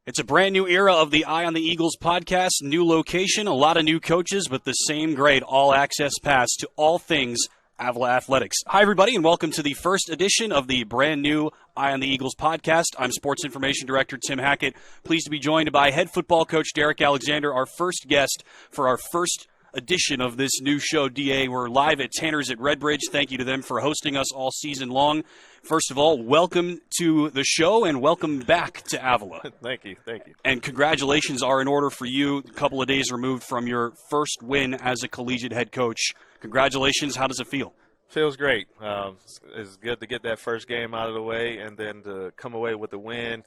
It's a brand new era of the Eye on the Eagles podcast, new location, a lot of new coaches, but the same great all-access pass to all things Avila Athletics. Hi, everybody, and welcome to the first edition of the brand new Eye on the Eagles podcast. I'm Sports Information Director Tim Hackett, pleased to be joined by head football coach Derrick Alexander, our first guest for our first edition of this new show, DA. We're live at Tanner's at Redbridge. Thank you to them for hosting us all season long. First of all, welcome to the show and welcome back to Avila. Thank you. And congratulations are in order for you, a couple of days removed from your first win as a collegiate head coach. Congratulations. How does it feel? Feels great. It's good to get that first game out of the way, and then to come away with the win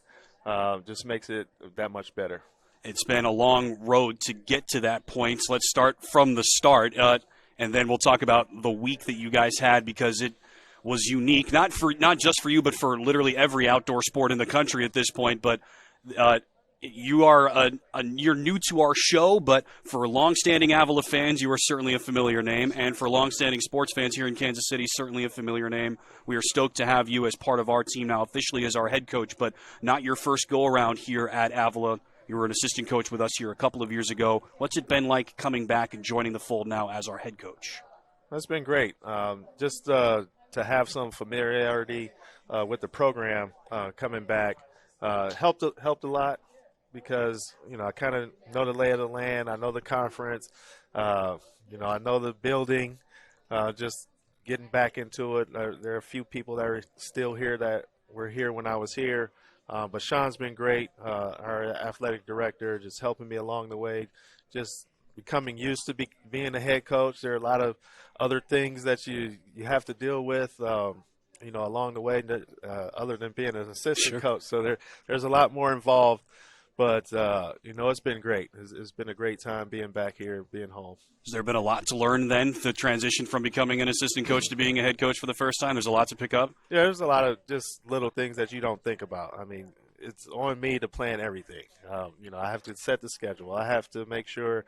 just makes it that much better. It's been a long road to get to that point. So let's start from the start, and then we'll talk about the week that you guys had, because it was unique, not just for you, but for literally every outdoor sport in the country at this point. But you're new to our show, but for longstanding Avila fans, you are certainly a familiar name, and for longstanding sports fans here in Kansas City, certainly a familiar name. We are stoked to have you as part of our team now, officially as our head coach, but not your first go-around here at Avila. You were an assistant coach with us here a couple of years ago. What's it been like coming back and joining the fold now as our head coach? That's been great. Just to have some familiarity with the program coming back helped a lot, because I kind of know the lay of the land. I know the conference. I know the building. Just getting back into it. There are a few people that are still here that were here when I was here. But Shawn's been great, our athletic director, just helping me along the way, just becoming used to being a head coach. There are a lot of other things that you have to deal with, along the way, other than being an assistant coach. So there's a lot more involved. But, it's been great. It's been a great time being back here, being home. Has there been a lot to learn then, the transition from becoming an assistant coach to being a head coach for the first time? There's a lot to pick up? Yeah, there's a lot of just little things that you don't think about. I mean, it's on me to plan everything. I have to set the schedule. I have to make sure,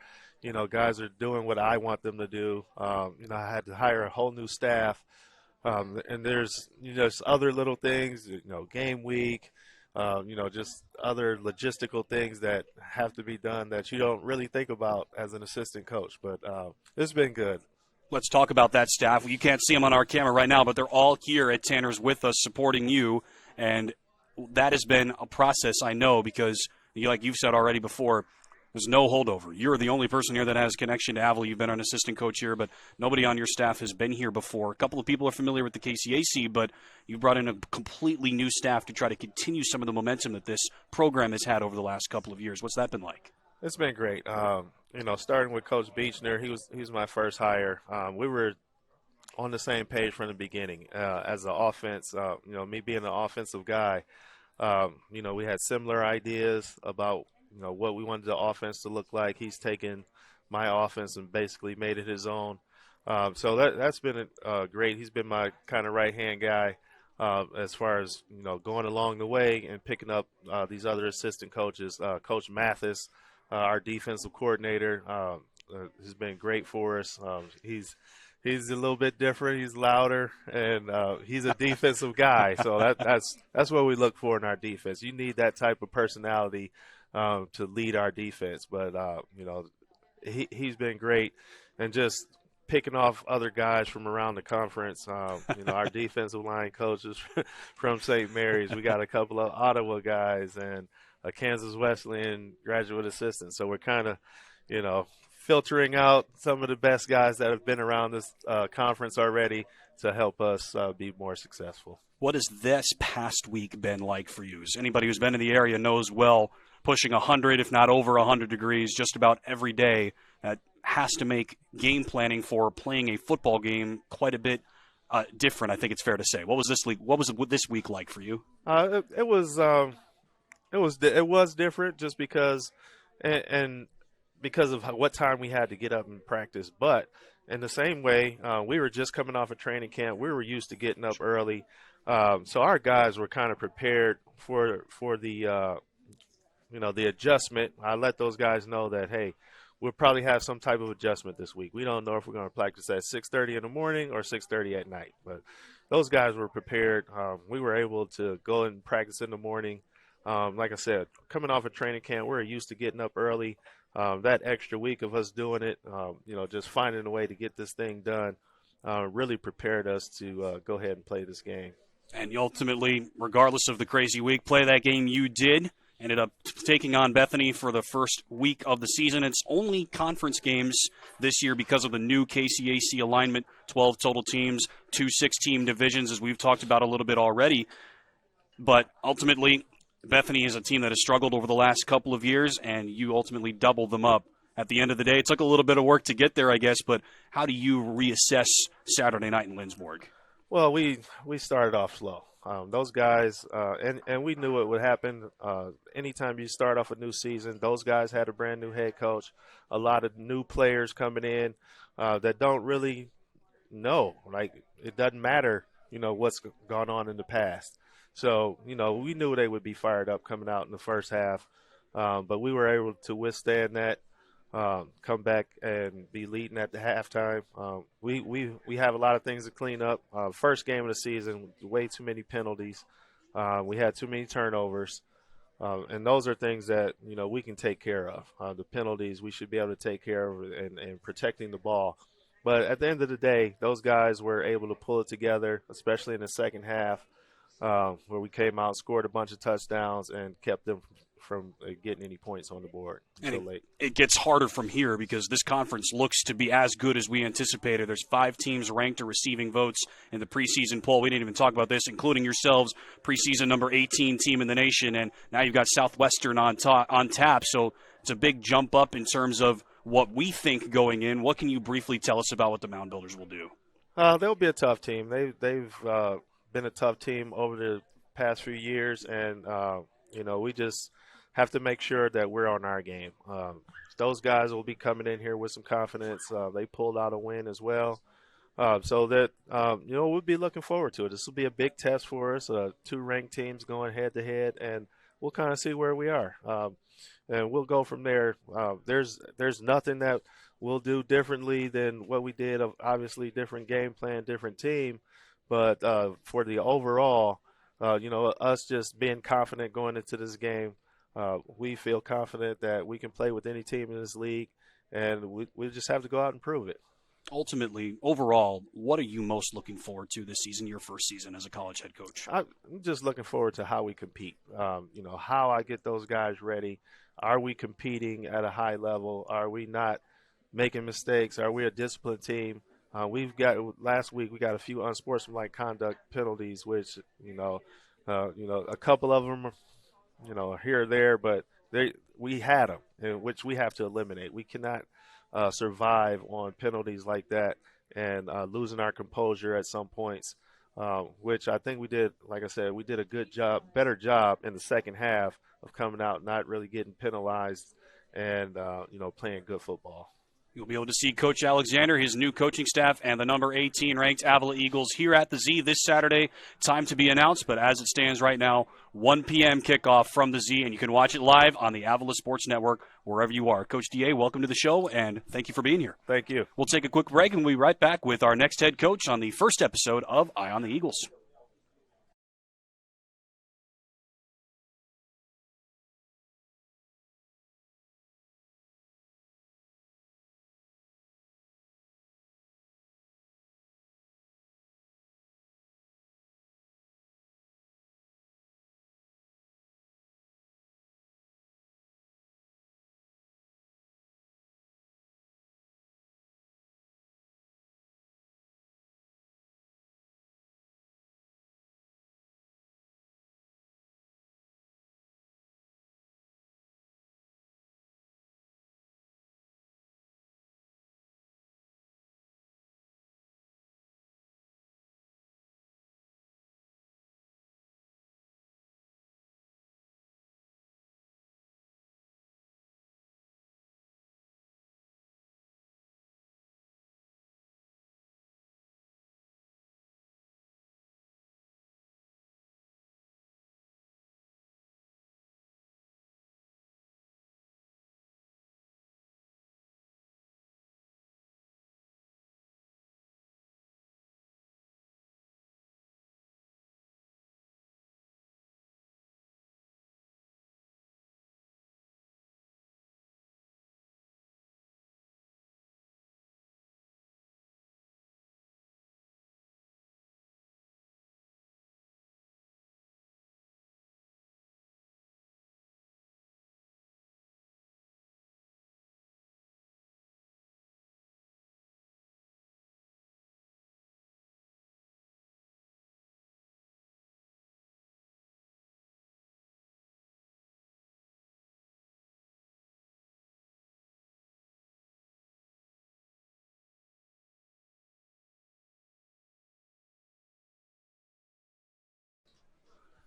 guys are doing what I want them to do. I had to hire a whole new staff. And there's, other little things, game week. Just other logistical things that have to be done that you don't really think about as an assistant coach. But it's been good. Let's talk about that staff. You can't see them on our camera right now, but they're all here at Tanner's with us supporting you. And that has been a process, I know, because like you've said already before, there's no holdover. You're the only person here that has connection to Avila. You've been an assistant coach here, but nobody on your staff has been here before. A couple of people are familiar with the KCAC, but you brought in a completely new staff to try to continue some of the momentum that this program has had over the last couple of years. What's that been like? It's been great. Starting with Coach Beechner, he was my first hire. We were on the same page from the beginning as the offense. Me being an offensive guy, we had similar ideas about what we wanted the offense to look like. He's taken my offense and basically made it his own. So that's been great. He's been my kind of right-hand guy as far as, going along the way and picking up these other assistant coaches. Coach Mathis, our defensive coordinator, has been great for us. He's a little bit different. He's louder, and he's a defensive guy. So that's what we look for in our defense. You need that type of personality to lead our defense. But, he's been great. And just picking off other guys from around the conference, our defensive line coaches from St. Mary's. We got a couple of Ottawa guys and a Kansas Wesleyan graduate assistant. So we're kind of, filtering out some of the best guys that have been around this conference already to help us be more successful. What has this past week been like for you? As anybody who's been in the area knows well, pushing 100, if not over 100 degrees, just about every day, that has to make game planning for playing a football game quite a bit different. I think it's fair to say. What was this week like for you? It was different just because and because of what time we had to get up and practice. But in the same way, we were just coming off a training camp. We were used to getting up early. So our guys were kind of prepared for the the adjustment. I let those guys know that, hey, we'll probably have some type of adjustment this week. We don't know if we're going to practice at 6:30 in the morning or 6:30 at night. But those guys were prepared. We were able to go and practice in the morning. Like I said, coming off a training camp, we're used to getting up early. That extra week of us doing it, just finding a way to get this thing done, really prepared us to go ahead and play this game. And you ultimately, regardless of the crazy week, play that game you did. Ended up taking on Bethany for the first week of the season. It's only conference games this year because of the new KCAC alignment, 12 total teams, 2 6-team divisions, as we've talked about a little bit already. But ultimately, Bethany is a team that has struggled over the last couple of years, and you ultimately doubled them up. At the end of the day, it took a little bit of work to get there, I guess, but how do you reassess Saturday night in Lindsborg? Well, we started off slow. Those guys, and we knew it would happen. Anytime you start off a new season, those guys had a brand new head coach, a lot of new players coming in that don't really know. Like, it doesn't matter, what's gone on in the past. So, we knew they would be fired up coming out in the first half, but we were able to withstand that. Come back and be leading at the halftime. We have a lot of things to clean up. First game of the season, way too many penalties. We had too many turnovers. And those are things that, we can take care of. The penalties we should be able to take care of and protecting the ball. But at the end of the day, those guys were able to pull it together, especially in the second half, where we came out, scored a bunch of touchdowns, and kept them from getting any points on the board until late. It gets harder from here because this conference looks to be as good as we anticipated. There's 5 teams ranked or receiving votes in the preseason poll. We didn't even talk about this, including yourselves, preseason number 18 team in the nation, and now you've got Southwestern on tap. So it's a big jump up in terms of what we think going in. What can you briefly tell us about what the Mound Builders will do? They'll be a tough team. They've been a tough team over the past few years, and we just have to make sure that we're on our game. Those guys will be coming in here with some confidence. They pulled out a win as well. So that, we'll be looking forward to it. This will be a big test for us, 2 ranked teams going head-to-head, and we'll kind of see where we are. And we'll go from there. There's nothing that we'll do differently than what we did. Obviously, different game plan, different team. But for the overall, us just being confident going into this game, we feel confident that we can play with any team in this league, and we just have to go out and prove it. Ultimately, overall, what are you most looking forward to this season, your first season as a college head coach? I'm just looking forward to how we compete, how I get those guys ready. Are we competing at a high level? Are we not making mistakes? Are we a disciplined team? Last week we got a few unsportsmanlike conduct penalties, which, a couple of them here or there, but we had them, which we have to eliminate. We cannot survive on penalties like that and losing our composure at some points, which I think we did. Like I said, we did a better job in the second half of coming out, not really getting penalized, and playing good football. You'll be able to see Coach Alexander, his new coaching staff, and the number 18 ranked Avila Eagles here at the Z this Saturday. Time to be announced, but as it stands right now, 1 p.m. kickoff from the Z, and you can watch it live on the Avila Sports Network wherever you are. Coach D.A., welcome to the show, and thank you for being here. Thank you. We'll take a quick break, and we'll be right back with our next head coach on the first episode of Eye on the Eagles.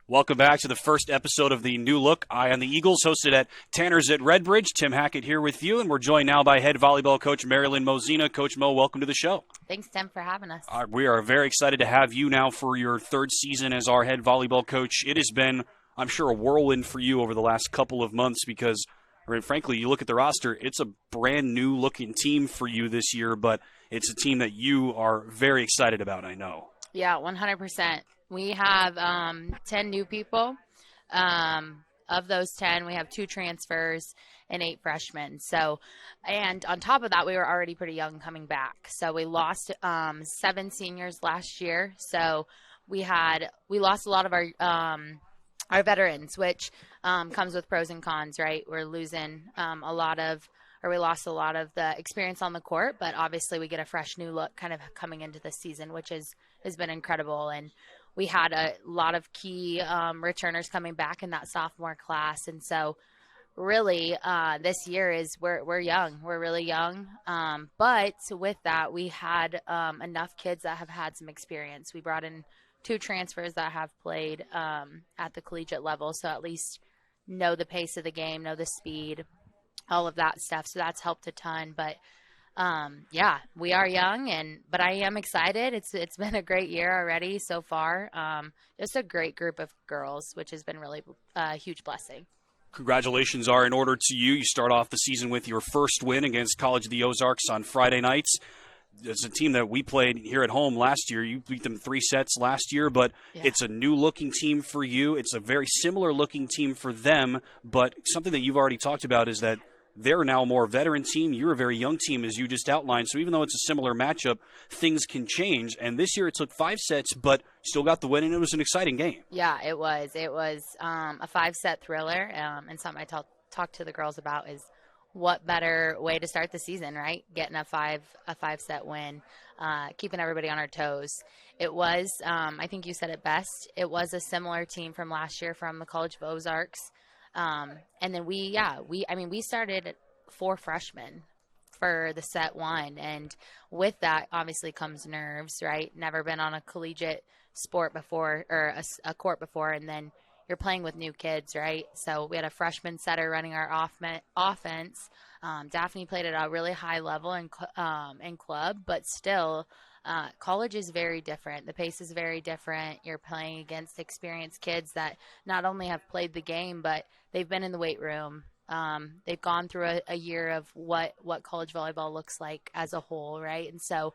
Welcome back to the first episode of the New Look, Eye on the Eagles, hosted at Tanner's at Redbridge. Tim Hackett here with you, and we're joined now by head volleyball coach Marylyn Mozena. Coach Mo, welcome to the show. Thanks, Tim, for having us. We are very excited to have you now for your third season as our head volleyball coach. It has been, I'm sure, a whirlwind for you over the last couple of months because, frankly, you look at the roster, it's a brand new looking team for you this year, but it's a team that you are very excited about, I know. Yeah, 100%. We have 10 new people. Of those 10, we have 2 transfers and 8 freshmen. So, and on top of that, we were already pretty young coming back. So we lost 7 seniors last year. So we lost a lot of our veterans, which comes with pros and cons, right? We're losing we lost a lot of the experience on the court, but obviously we get a fresh new look kind of coming into this season, which has been incredible. And we had a lot of key returners coming back in that sophomore class. And so really this year we're young. We're really young. But with that, we had enough kids that have had some experience. We brought in 2 transfers that have played at the collegiate level. So at least know the pace of the game, know the speed, all of that stuff. So that's helped a ton. But yeah, we are young, but I am excited. It's been a great year already so far. Just a great group of girls, which has been really a huge blessing. Congratulations are in order to you. You start off the season with your first win against College of the Ozarks on Friday nights. It's a team that we played here at home last year. You beat them 3 sets last year, but It's a new-looking team for you. It's a very similar-looking team for them, but something that you've already talked about is that they're now a more veteran team. You're a very young team, as you just outlined. So even though it's a similar matchup, things can change. And this year it took 5 sets, but still got the win, and it was an exciting game. Yeah, it was. It was a 5-set thriller, and something I talked to the girls about is what better way to start the season, right? Getting a 5-set win, keeping everybody on our toes. It was, I think you said it best, it was a similar team from last year from the College of Ozarks. And then we started 4 freshmen for the set 1. And with that obviously comes nerves, right? Never been on a collegiate sport before or a court before. And then you're playing with new kids, right? So we had a freshman setter running our offense. Daphne played at a really high level in club, but still, college is very different. The pace is very different. You're playing against experienced kids that not only have played the game, but they've been in the weight room. They've gone through a year of what college volleyball looks like as a whole, right? And so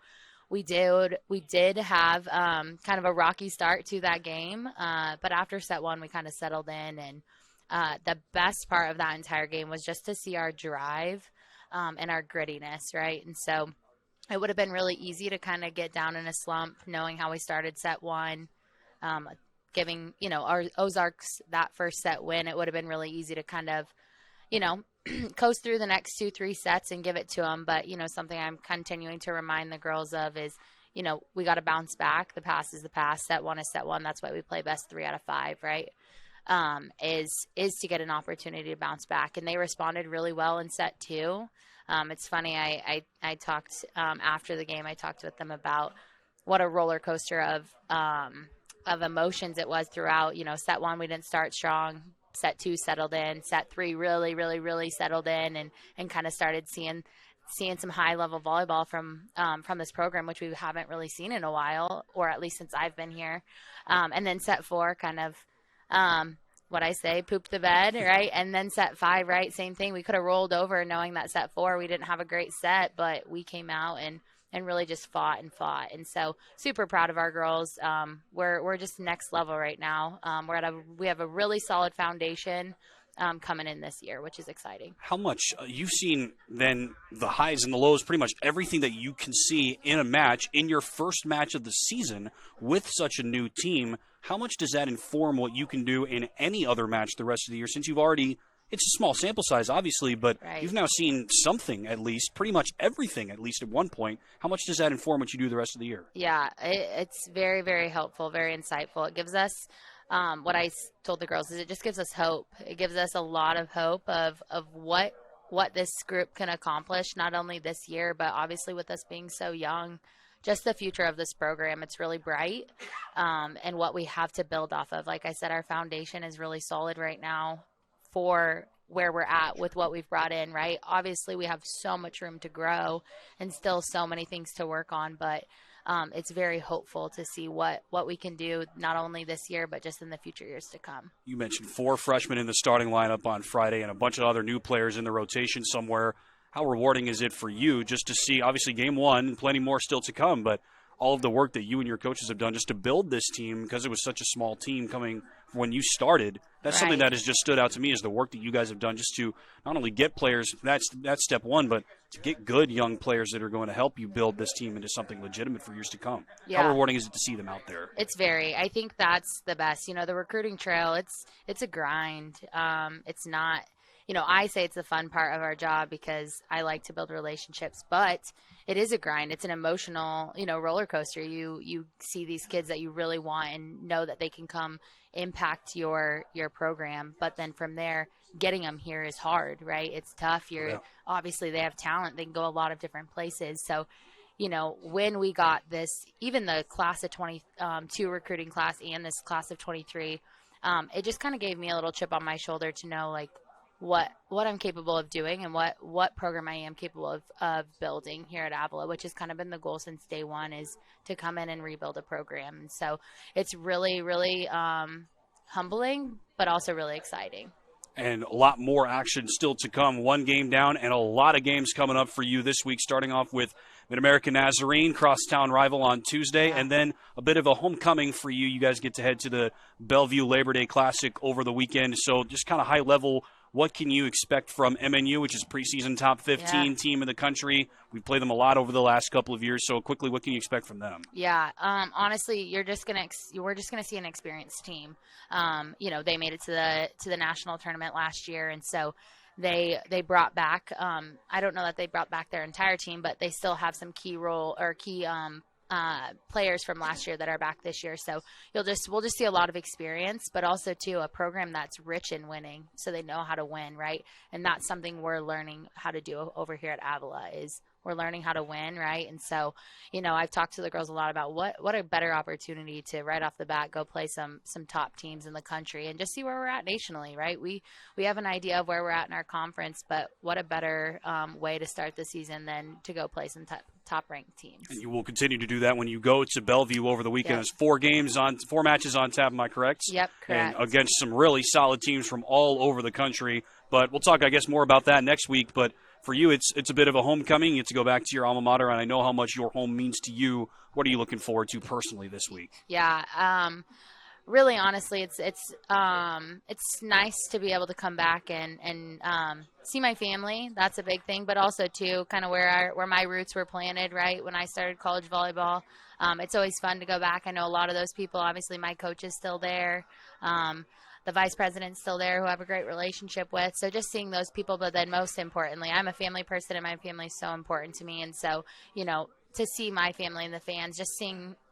we did have kind of a rocky start to that game, but after set 1, we kind of settled in. And the best part of that entire game was just to see our drive and our grittiness, right? And so it would have been really easy to kind of get down in a slump knowing how we started set 1, giving, our Ozarks that first set win. It would have been really easy to kind of, coast through the next 2-3 sets and give it to them. But, something I'm continuing to remind the girls of is, we got to bounce back. The past is the past. Set 1 is set 1. That's why we play best 3 out of 5, right? Is to get an opportunity to bounce back. And they responded really well in set 2. It's funny, I talked after the game, I talked with them about what a roller coaster of emotions it was throughout. Set 1, we didn't start strong. Set 2 settled in. Set 3 really, really, really settled in and kind of started seeing some high-level volleyball from this program, which we haven't really seen in a while, or at least since I've been here. And then set 4 kind of pooped the bed, right? And then set 5, right? Same thing. We could have rolled over knowing that set 4, we didn't have a great set, but we came out and really just fought. And so super proud of our girls. We're just next level right now. We have a really solid foundation coming in this year, which is exciting. How much you've seen then the highs and the lows, pretty much everything that you can see in a match in your first match of the season with such a new team. How much does that inform what you can do in any other match the rest of the year, since you've already, it's a small sample size, obviously, but right. You've now seen something, at least, pretty much everything, at least at one point. How much does that inform what you do the rest of the year? Yeah, it's very, very helpful, very insightful. It gives us, what I told the girls is it just gives us hope. It gives us a lot of hope of what this group can accomplish, not only this year, but obviously with us being so young, just the future of this program. It's really bright, and what we have to build off of. Like I said, our foundation is really solid right now for where we're at with what we've brought in, right? Obviously, we have so much room to grow and still so many things to work on, but it's very hopeful to see what we can do not only this year, but just in the future years to come. You mentioned 4 freshmen in the starting lineup on Friday and a bunch of other new players in the rotation somewhere. How rewarding is it for you just to see, obviously, game 1, and plenty more still to come, but all of the work that you and your coaches have done just to build this team, because it was such a small team coming when you started. That's Right. something that has just stood out to me, is the work that you guys have done just to not only get players, that's step 1, but to get good young players that are going to help you build this team into something legitimate for years to come. Yeah. How rewarding is it to see them out there? It's very. I think that's the best. The recruiting trail, it's a grind. It's not, I say it's the fun part of our job because I like to build relationships, but it is a grind. It's an emotional, roller coaster. You see these kids that you really want and know that they can come impact your program, but then from there, getting them here is hard, right? It's tough. Obviously they have talent. They can go a lot of different places. So, when we got this, even the class of 22 recruiting class and this class of 23, it just kind of gave me a little chip on my shoulder to know, like, what I'm capable of doing and what program I am capable of building here at Avila, which has kind of been the goal since day one, is to come in and rebuild a program. And so it's really, really humbling, but also really exciting. And a lot more action still to come. 1 game down and a lot of games coming up for you this week, starting off with Mid-American Nazarene, crosstown rival on Tuesday, and then a bit of a homecoming for you. You guys get to head to the Bellevue Labor Day Classic over the weekend. So just kind of high level, what can you expect from MNU, which is preseason top 15 team in the country? We've played them a lot over the last couple of years. So quickly, what can you expect from them? Yeah, honestly, we're just gonna see an experienced team. They made it to the national tournament last year, and so they brought back. I don't know that they brought back their entire team, but they still have some key players from last year that are back this year. So we'll just see a lot of experience, but also too a program that's rich in winning, so they know how to win, right? And that's something we're learning how to do over here at Avila. Is we're learning how to win, right? And so, I've talked to the girls a lot about what a better opportunity to right off the bat go play some top teams in the country and just see where we're at nationally, right? We have an idea of where we're at in our conference, but what a better way to start the season than to go play some top-ranked teams. And you will continue to do that when you go to Bellevue over the weekend. There's 4 matches on tap, am I correct? Yep, correct. And against some really solid teams from all over the country. But we'll talk, I guess, more about that next week. But for you, it's a bit of a homecoming. You get to go back to your alma mater, and I know how much your home means to you. What are you looking forward to personally this week? Yeah, really, honestly, it's nice to be able to come back and see my family. That's a big thing, but also too kind of where my roots were planted, right? When I started college volleyball, it's always fun to go back. I know a lot of those people. Obviously, my coach is still there. The vice president's still there, who I have a great relationship with. So just seeing those people, but then most importantly, I'm a family person, and my family is so important to me. And so, to see my family and the fans, just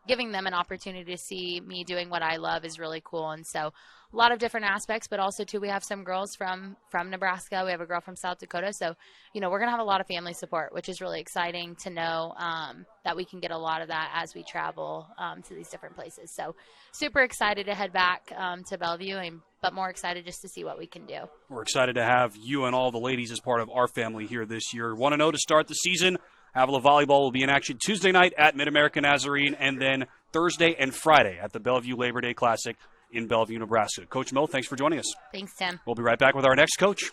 giving them an opportunity to see me doing what I love is really cool. And so a lot of different aspects, but also too, we have some girls from Nebraska. We have a girl from South Dakota. So, we're going to have a lot of family support, which is really exciting to know that we can get a lot of that as we travel to these different places. So super excited to head back to Bellevue, but more excited just to see what we can do. We're excited to have you and all the ladies as part of our family here this year. Want to know to start the season? Avila Volleyball will be in action Tuesday night at Mid-American Nazarene, and then Thursday and Friday at the Bellevue Labor Day Classic in Bellevue, Nebraska. Coach Mill, thanks for joining us. Thanks, Tim. We'll be right back with our next coach.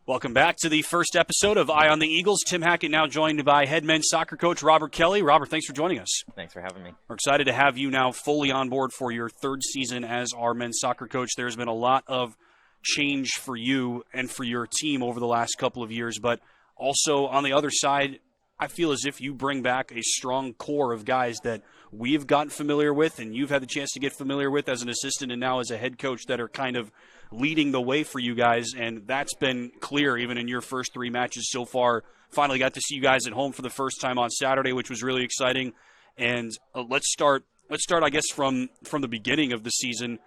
Welcome back to the first episode of Eye on the Eagles. Tim Hackett now joined by head men's soccer coach Robert Kelly. Robert, thanks for joining us. Thanks for having me. We're excited to have you now fully on board for your third season as our men's soccer coach. There's been a lot of change for you and for your team over the last couple of years, but also on the other side, I feel as if you bring back a strong core of guys that we've gotten familiar with and you've had the chance to get familiar with as an assistant and now as a head coach that are kind of leading the way for you guys, and that's been clear even in your first three matches so far. Finally got to see you guys at home for the first time on Saturday, which was really exciting. And let's start, I guess, from the beginning of the season.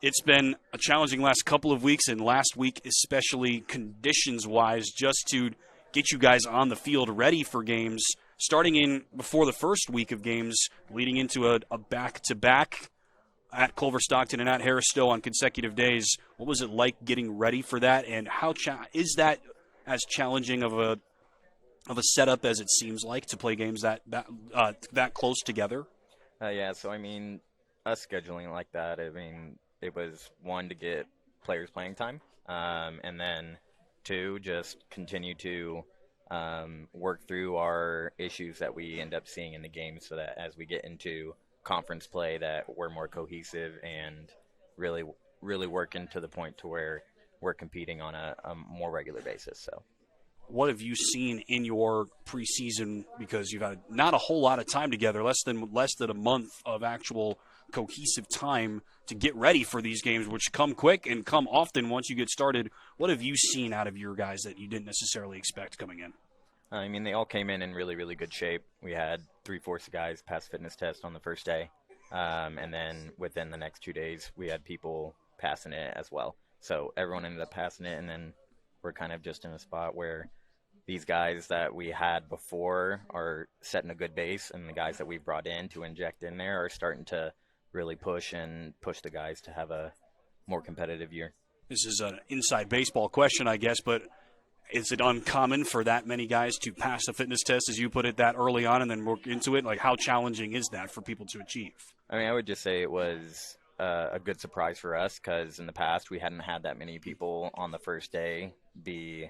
It's been a challenging last couple of weeks, and last week especially conditions-wise, just to get you guys on the field ready for games, starting in before the first week of games, leading into a back-to-back at Culver Stockton and at Harris Stowe on consecutive days. What was it like getting ready for that, and how is that as challenging of a setup as it seems like to play games that close together? So I mean, us scheduling like that, I mean, it was one, to get players playing time, and then two, just continue to work through our issues that we end up seeing in the game, so that as we get into conference play that we're more cohesive and really working to the point to where we're competing on a more regular basis. So what have you seen in your preseason, because you've had not a whole lot of time together, less than a month of actual cohesive time to get ready for these games, which come quick and come often once you get started? What have you seen out of your guys that you didn't necessarily expect coming in? I mean, they all came in really, really good shape. We had 3/4 of guys pass fitness test on the first day. And then within the next 2 days, we had people passing it as well. So everyone ended up passing it, and then we're kind of just in a spot where these guys that we had before are setting a good base, and the guys that we brought in to inject in there are starting to really push the guys to have a more competitive year. This is an inside baseball question, I guess, but is it uncommon for that many guys to pass a fitness test, as you put it, that early on and then work into it? Like, how challenging is that for people to achieve? I mean, I would just say it was a good surprise for us, because in the past we hadn't had that many people on the first day be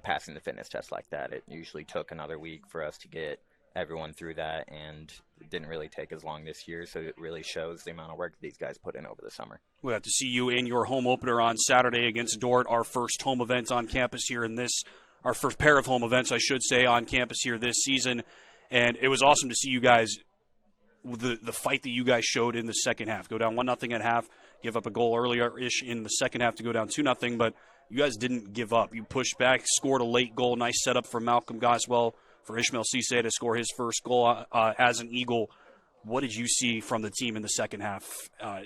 passing the fitness test like that. It usually took another week for us to get everyone through that, and it didn't really take as long this year, so it really shows the amount of work these guys put in over the summer. We'll have to see you in your home opener on Saturday against Dordt, our first home event on campus here our first pair of home events, I should say, on campus here this season. And it was awesome to see you guys, the fight that you guys showed in the second half. Go down 1-0 at half, give up a goal earlier-ish in the second half to go down 2-0, but you guys didn't give up. You pushed back, scored a late goal, nice setup from Malcolm Goswell for Ishmael Cisse to score his first goal as an Eagle. What did you see from the team in the second half,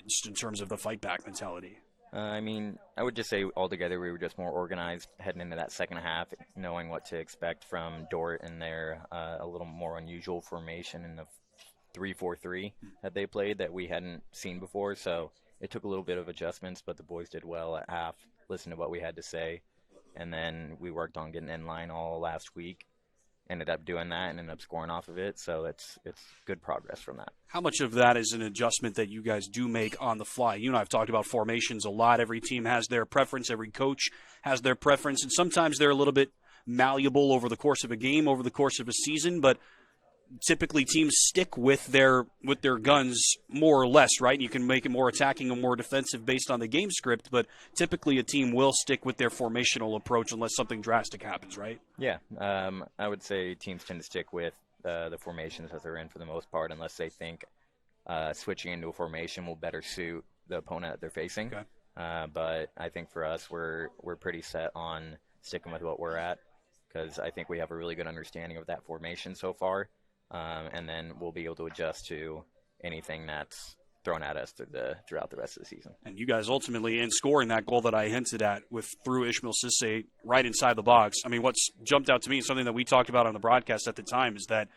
just in terms of the fight-back mentality? I mean, I would just say altogether we were just more organized heading into that second half, knowing what to expect from Dordt and their a little more unusual formation in the 3-4-3 that they played that we hadn't seen before. So it took a little bit of adjustments, but the boys did well at half, listened to what we had to say, and then we worked on getting in line all last week. Ended up doing that and ended up scoring off of it, so it's good progress from that. How much of that is an adjustment that you guys do make on the fly? You and I have talked about formations a lot. Every team has their preference. Every coach has their preference, and sometimes they're a little bit malleable over the course of a game, over the course of a season, but typically teams stick with their guns more or less, right? You can make it more attacking or more defensive based on the game script, but typically a team will stick with their formational approach unless something drastic happens, right? Yeah, I would say teams tend to stick with the formations that they're in for the most part, unless they think switching into a formation will better suit the opponent that they're facing. Okay. But I think for us, we're pretty set on sticking with what we're at, because I think we have a really good understanding of that formation so far. And then we'll be able to adjust to anything that's thrown at us throughout the rest of the season. And you guys ultimately, in scoring that goal that I hinted at through Ishmael Cisse right inside the box, I mean, what's jumped out to me, something that we talked about on the broadcast at the time, is that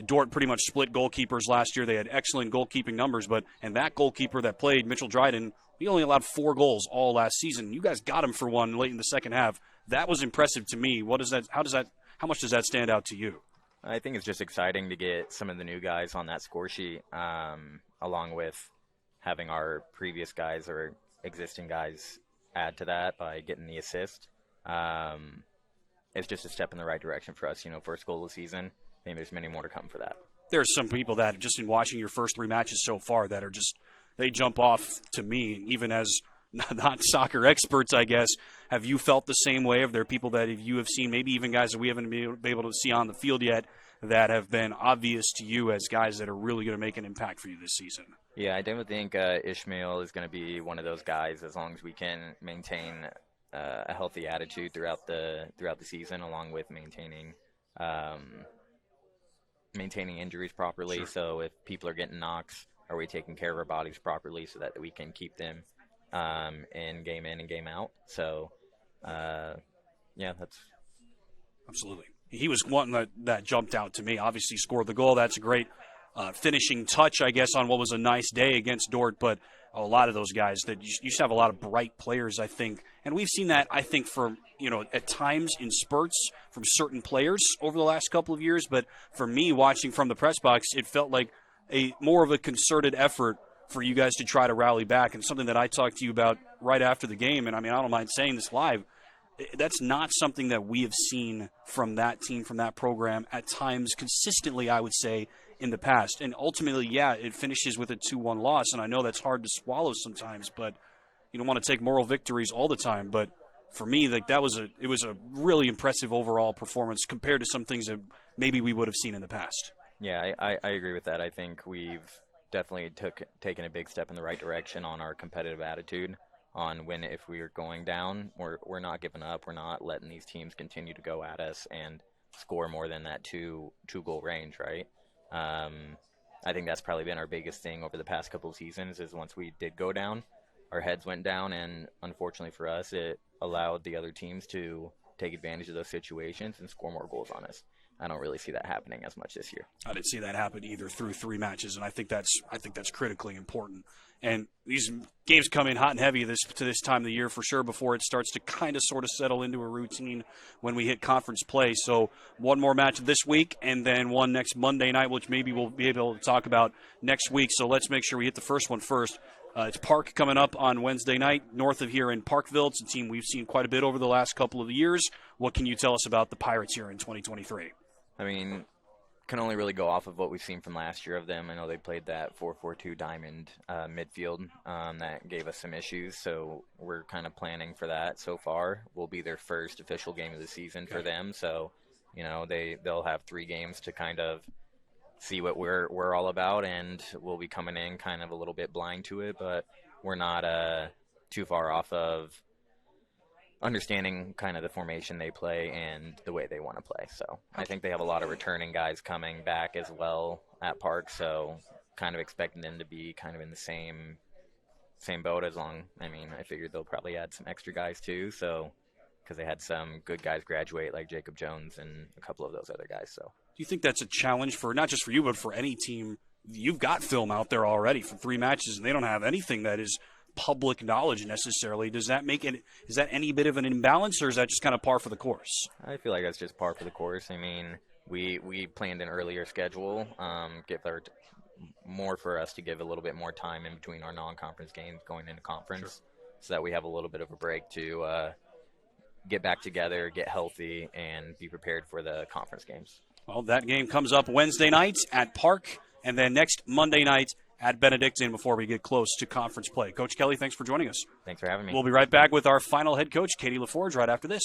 Dordt pretty much split goalkeepers last year. They had excellent goalkeeping numbers, and that goalkeeper that played, Mitchell Dryden, he only allowed 4 goals all last season. You guys got him for one late in the second half. That was impressive to me. How much does that stand out to you? I think it's just exciting to get some of the new guys on that score sheet, along with having our previous guys or existing guys add to that by getting the assist. it's just a step in the right direction for us. First goal of the season. I think there's many more to come for that. There's some people that just in watching your first 3 matches so far that are just, they jump off to me, even as not soccer experts, I guess. Have you felt the same way? Are there people that you have seen, maybe even guys that we haven't been able to see on the field yet, that have been obvious to you as guys that are really going to make an impact for you this season? Yeah, I definitely think Ishmael is going to be one of those guys as long as we can maintain a healthy attitude throughout the season, along with maintaining injuries properly. Sure. So if people are getting knocks, are we taking care of our bodies properly so that we can keep them in and game out? So, yeah, that's absolutely. He was one that jumped out to me. Obviously scored the goal. That's a great finishing touch, I guess, on what was a nice day against Dort. But a lot of those guys that you used to have a lot of bright players, I think. And we've seen that, I think, from, at times in spurts from certain players over the last couple of years. But for me, watching from the press box, it felt like more of a concerted effort for you guys to try to rally back. And something that I talked to you about right after the game, and I don't mind saying this live, that's not something that we have seen from that team, from that program, at times consistently, I would say, in the past. And ultimately, yeah, it finishes with a 2-1 loss, and I know that's hard to swallow sometimes, but you don't want to take moral victories all the time. But for me, it was a really impressive overall performance compared to some things that maybe we would have seen in the past. Yeah, I agree with that. I think we've definitely taken a big step in the right direction on our competitive attitude. On if we are going down, we're not giving up. We're not letting these teams continue to go at us and score more than that two goal range, right? I think that's probably been our biggest thing over the past couple of seasons is once we did go down, our heads went down, and unfortunately for us, it allowed the other teams to take advantage of those situations and score more goals on us. I don't really see that happening as much this year. I didn't see that happen either through 3 matches, and I think that's critically important. And these games come in hot and heavy to this time of the year for sure before it starts to kind of sort of settle into a routine when we hit conference play. So one more match this week and then one next Monday night, which maybe we'll be able to talk about next week. So let's make sure we hit the first one first. It's Park coming up on Wednesday night north of here in Parkville. It's a team we've seen quite a bit over the last couple of years. What can you tell us about the Pirates here in 2023? I mean, can only really go off of what we've seen from last year of them. I know they played that 4-4-2 diamond midfield that gave us some issues, so we're kind of planning for that so far. Will be their first official game of the season for them, so they'll have 3 games to kind of see what we're all about, and we'll be coming in kind of a little bit blind to it, but we're not too far off of understanding kind of the formation they play and the way they want to play. So I think they have a lot of returning guys coming back as well at Park, so kind of expecting them to be kind of in the same boat I figured they'll probably add some extra guys too, so because they had some good guys graduate like Jacob Jones and a couple of those other guys. So do you think that's a challenge for not just for you but for any team? You've got film out there already for 3 matches and they don't have anything that is public knowledge necessarily. Does that make it? Is that any bit of an imbalance, or is that just kind of par for the course? I feel like that's just par for the course. I mean, we planned an earlier schedule, more for us to give a little bit more time in between our non-conference games going into conference, so that we have a little bit of a break to get back together, get healthy, and be prepared for the conference games. Well, that game comes up Wednesday night at Park, and then next Monday night at Benedictine before we get close to conference play. Coach Kelly, thanks for joining us. Thanks for having me. We'll be right back with our final head coach, Katie LaForge, right after this.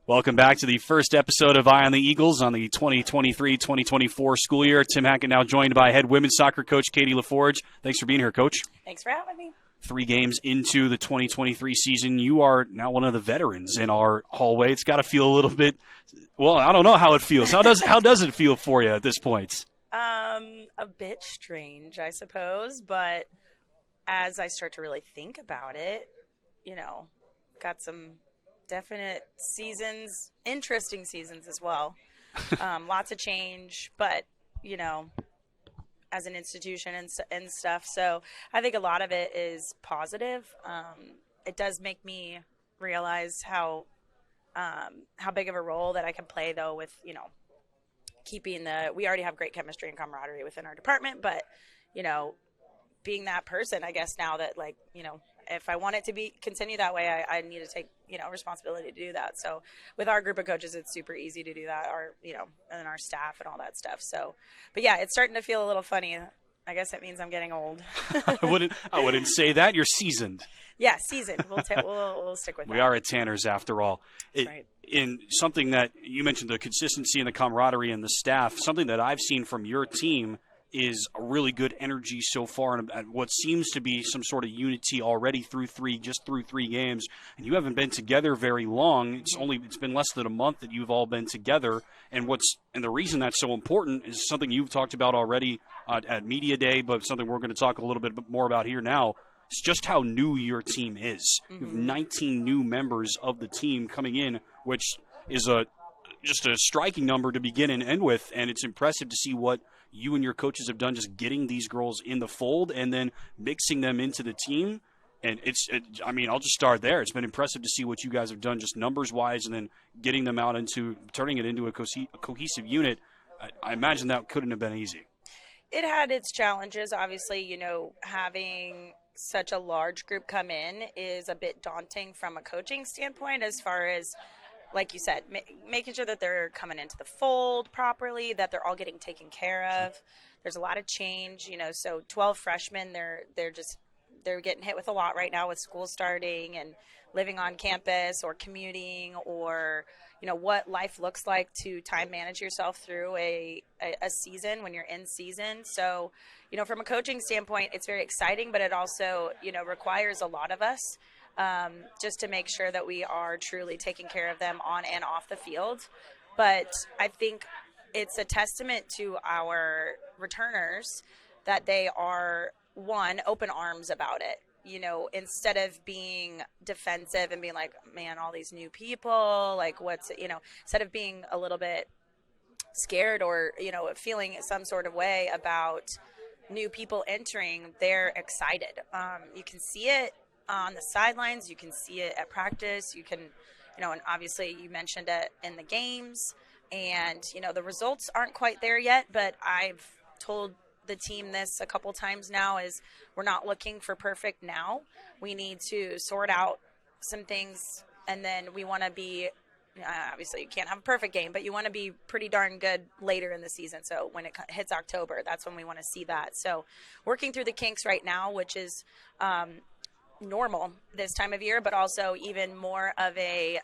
Welcome back to the first episode of Eye on the Eagles on the 2023-2024 school year. Tim Hackett now joined by head women's soccer coach Katie LaForge. Thanks for being here, Coach. Thanks for having me. 3 games into the 2023 season, you are now one of the veterans in our hallway. It's got to feel a little bit, well, I don't know how it feels. How does it feel for you at this point? A bit strange, I suppose, but as I start to really think about it, got some definite seasons, interesting seasons as well. Lots of change, but, as an institution and stuff. So I think a lot of it is positive. It does make me realize how big of a role that I can play, though, with, keeping we already have great chemistry and camaraderie within our department, but, being that person, I guess now that, if I want it to continue that way, I need to take, responsibility to do that. So with our group of coaches, it's super easy to do that, and our staff and all that stuff. So, but yeah, it's starting to feel a little funny. I guess it means I'm getting old. I wouldn't say that. You're seasoned. Yeah, seasoned. We'll stick with that. We are at Tanner's after all. Right. In something that you mentioned, the consistency and the camaraderie and the staff, something that I've seen from your team is a really good energy so far and what seems to be some sort of unity already through 3 games. And you haven't been together very long. It's been less than a month that you've all been together. And the reason that's so important is something you've talked about already at Media Day, but something we're going to talk a little bit more about here now. It's just how new your team is. You have 19 new members of the team coming in, which is just a striking number to begin and end with. And it's impressive to see what you and your coaches have done, just getting these girls in the fold and then mixing them into the team. And I'll just start there. It's been impressive to see what you guys have done just numbers-wise and then getting them out turning it into a cohesive unit. I imagine that couldn't have been easy. It had its challenges. Obviously, having such a large group come in is a bit daunting from a coaching standpoint, as far as, like you said, making sure that they're coming into the fold properly, that they're all getting taken care of. There's a lot of change, so 12 freshmen, they're getting hit with a lot right now with school starting and living on campus or commuting, or, what life looks like to time manage yourself through a season when you're in season. So, from a coaching standpoint, it's very exciting, but it also, requires a lot of us. Just to make sure that we are truly taking care of them on and off the field. But I think it's a testament to our returners that they are, one, open arms about it. Instead of being defensive and being like, man, all these new people, like instead of being a little bit scared or, feeling some sort of way about new people entering, they're excited. You can see it on the sidelines, you can see it at practice, you can, and obviously you mentioned it in the games, and, the results aren't quite there yet, but I've told the team this a couple times now, is we're not looking for perfect now. We need to sort out some things, and then we want to be, obviously you can't have a perfect game, but you want to be pretty darn good later in the season. So when it hits October, that's when we want to see that. So working through the kinks right now, which is, normal this time of year, but also even more of a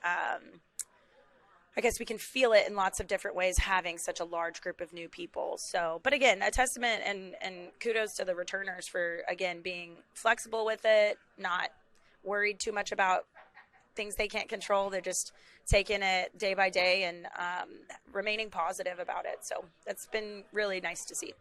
I guess we can feel it in lots of different ways, having such a large group of new people. So, but again, a testament and kudos to the returners for, again, being flexible with it, not worried too much about things they can't control. They're just taking it day by day and remaining positive about it. So that's been really nice to see.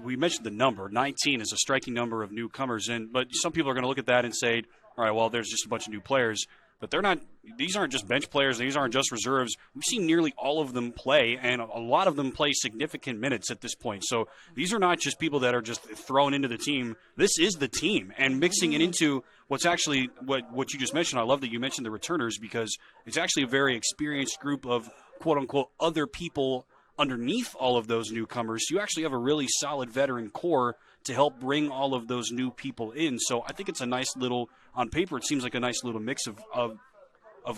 We mentioned the number. 19 is a striking number of newcomers, but some people are going to look at that and say, all right, well, there's just a bunch of new players. But they're not. These aren't just bench players. These aren't just reserves. We've seen nearly all of them play, and a lot of them play significant minutes at this point. So these are not just people that are just thrown into the team. This is the team, and mixing it into what's actually what you just mentioned. I love that you mentioned the returners, because it's actually a very experienced group of quote-unquote other people underneath all of those newcomers. You actually have a really solid veteran core to help bring all of those new people in. So I think it's a nice little, on paper, it seems like a nice little mix of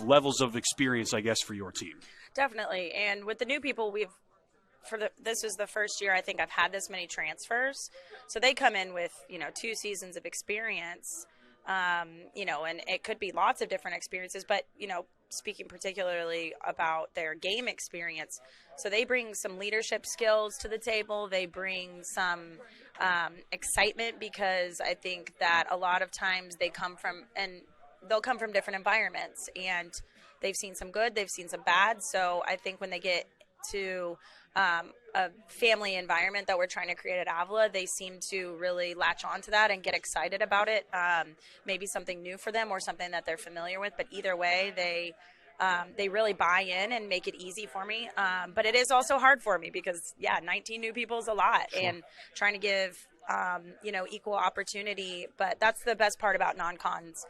levels of experience, I guess, for your team. Definitely. And with the new people, this is the first year I think I've had this many transfers. So they come in with, 2 seasons of experience, And it could be lots of different experiences, but, speaking particularly about their game experience. So they bring some leadership skills to the table. They bring some excitement, because I think that a lot of times they'll come from different environments, and they've seen some good, they've seen some bad. So I think when they get to a family environment that we're trying to create at Avila, they seem to really latch onto that and get excited about it. Maybe something new for them or something that they're familiar with, but either way, they really buy in and make it easy for me. But it is also hard for me because 19 new people is a lot. Sure. And trying to give equal opportunity. But that's the best part about non-cons,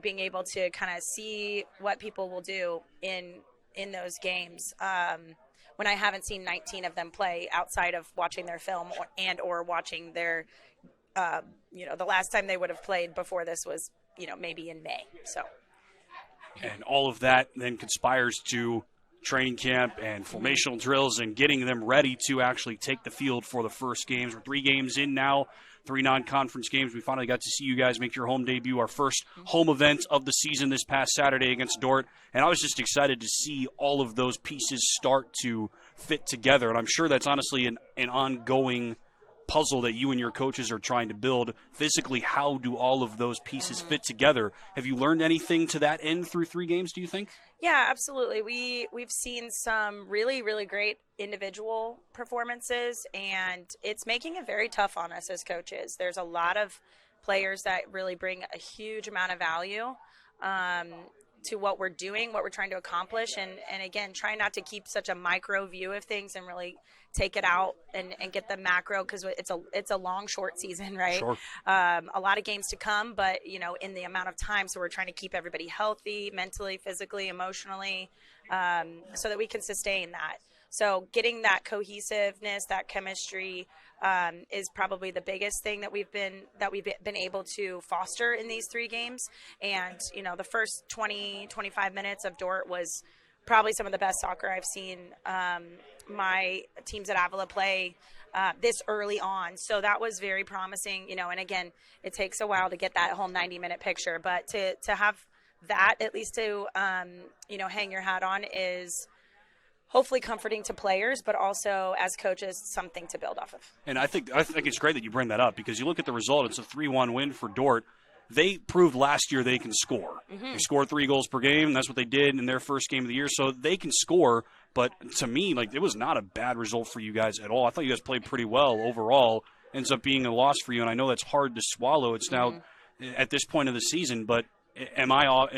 being able to kind of see what people will do in those games. When I haven't seen 19 of them play outside of watching their film or watching their, the last time they would have played before this was, maybe in May. So. And all of that then conspires to training camp and formational drills and getting them ready to actually take the field for the first games. We're 3 games in now, 3 non-conference games. We finally got to see you guys make your home debut, our first home event of the season this past Saturday against Dort. And I was just excited to see all of those pieces start to fit together. And I'm sure that's honestly an ongoing puzzle that you and your coaches are trying to build. Physically, how do all of those pieces fit together? Have you learned anything to that end through 3 games, do you think? Yeah, absolutely. We've seen some really, really great individual performances, and it's making it very tough on us as coaches. There's a lot of players that really bring a huge amount of value to what we're doing, what we're trying to accomplish, and again, trying not to keep such a micro view of things and really take it out and get the macro, because it's a long, short season, right? Sure. A lot of games to come, but in the amount of time, so we're trying to keep everybody healthy, mentally, physically, emotionally, so that we can sustain that. So getting that cohesiveness, that chemistry, is probably the biggest thing that we've been able to foster in these 3 games. And the first 20-25 minutes of Dort was probably some of the best soccer I've seen my teams at Avila play this early on. So that was very promising. And again, it takes a while to get that whole 90-minute picture, but to have that at least to hang your hat on is hopefully comforting to players, but also as coaches, something to build off of. And I think it's great that you bring that up, because you look at the result, it's a 3-1 win for Dort. They proved last year they can score. They scored 3 goals per game, and that's what they did in their first game of the year. So they can score, but to me, it was not a bad result for you guys at all. I thought you guys played pretty well overall. Ends up being a loss for you, and I know that's hard to swallow. It's now at this point of the season, but how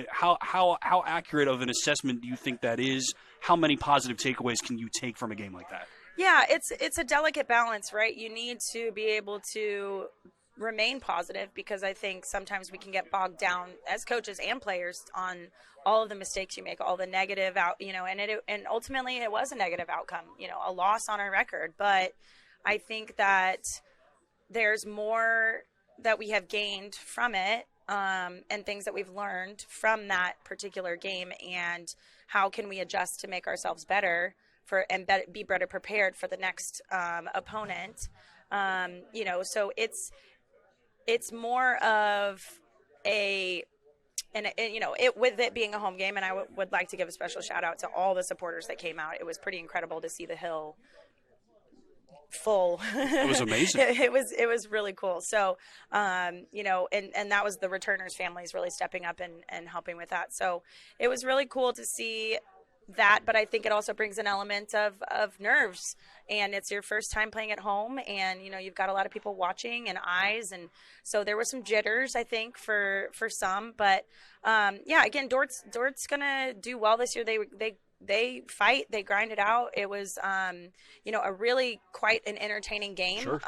accurate of an assessment do you think that is? How many positive takeaways can you take from a game like that? Yeah, it's a delicate balance, right? You need to be able to remain positive, because I think sometimes we can get bogged down as coaches and players on all of the mistakes you make, all the negative and ultimately it was a negative outcome, a loss on our record. But I think that there's more that we have gained from it, and things that we've learned from that particular game, and how can we adjust to make ourselves better and be better prepared for the next opponent. So it's more of with it being a home game, and I would like to give a special shout out to all the supporters that came out. It was pretty incredible to see the Hill full. It was amazing. It was really cool. So, and that was the returners' families really stepping up and helping with that. So it was really cool to see that, but I think it also brings an element of nerves, and it's your first time playing at home, and you've got a lot of people watching and eyes, and so there were some jitters, I think, for some, but again, Dort's gonna do well this year. They fight, they grind it out. It was a really quite an entertaining game. Sure.